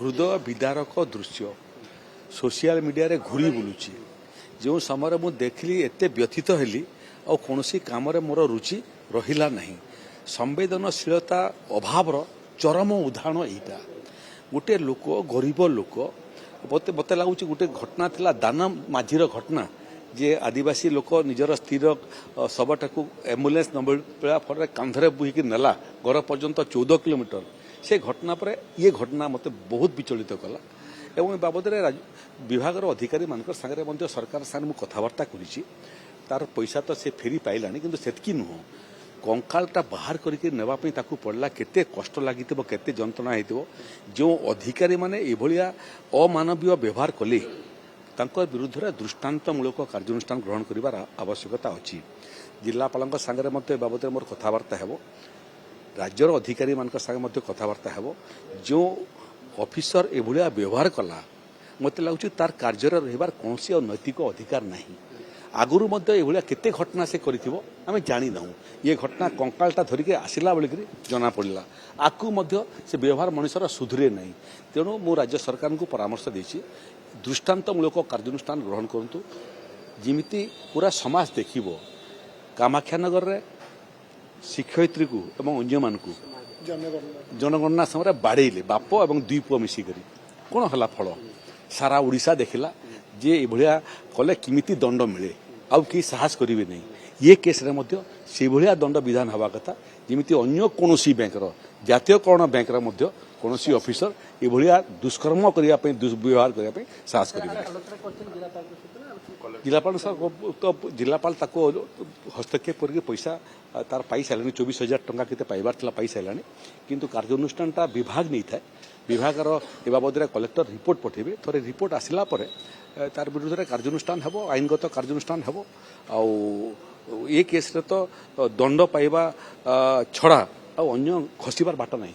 हृदय विदारक दृश्य सोशल मीडिया रे घूरी बुलूची जो समय मु देखली एते व्यथित हेली और कौन काम मोर रुचि रहिला नहीं। संवेदनशीलता अभाव चरम उदाहरण यहीटा। गोटे लोक गरीब लोक मत लगुच गोटे घटना थिला दाना माझीर घटना जे आदिवासी लोक निजर स्थिर शवटा को एम्बुलेंस नबा फल कांधरे बुहीकि नेला घर पर्यंत 14 किलोमीटर। से घटना पर ये घटना मत बहुत विचलित कला एवं बाबद विभाग अधिकारी मान सागर सरकार सागर कथबार्ता करी तार पैसा तो से फेरी पाइला किंतु सेतकी नुह कंकालटा बाहर करके नेबापी ताकू पड़ला केते कष्ट लगी केते जंत्रणा होइतिबो। जो अधिकारी माने एभलिया अमानवीय व्यवहार कले तांकर विरुद्ध दृष्टांतमूलक कार्यानुष्ठान ग्रहण करिवार आवश्यकता अछि। जिलापाल सागर बाबद मोर कथबार्ता हेबो राज्यर अधिकारी मान सागे कथबार्ता हेबो। जो ऑफिसर एभलिया व्यवहार कला मत लगुच तार कार्य रहिबार कौनसी नैतिक अधिकार नहीं। आगुरी एभलिया केते घटना से करिथिबो आमे जानि नाहु। ये घटना कंकालटा धरिके आसिला बेले जना पड़ला आकु मध्य से व्यवहार मनुष्यर सुधरे नहीं। तेणु मु राज्य सरकार को परामर्श देछि दृष्टांतमूलक कार्यानुष्ठान ग्रहण करंतु जिमिति पूरा समाज देखिबो। कामाख्यानगर रे शिक्षयित्री को एवं अन्य मान को जनगणना समय बाड़ेले बाप और 2 पुआ मिसिकरी कौन हला फल सारा ओडिशा देखला जे एभलिया कले किमिति दंड मिले आउ कि साहस करिवे नहीं। ये केस रे मध्य से भलिया दंड विधान हवा कथा जेमिति अन्य कोनोसी बैंकर जातीयकरण बैंक रे मध्य कोनोसी ऑफिसर एभलिया दुष्कर्म करिया पे दुर्व्यवहार करिया पे साहस करिवे। जिलापाल तो जिलापाल ताको हस्तक्षेप करके पैसा तार पाई सारे 24,000 टंका केते पाइबार थिला पाई सारे किंतु कार्यानुष्ठानटा विभाग नहीं था। विभागर ए बाबद कलेक्टर रिपोर्ट पठेबे थरे रिपोर्ट आसिला परे तार विरुद्ध कार्यानुष्ठान हेबो आईनगत कार्यानुष्ठान हेबो। आउ ये केस रे तो दंड पाइबा छड़ा आ अन्य खसिबार बाट नहीं।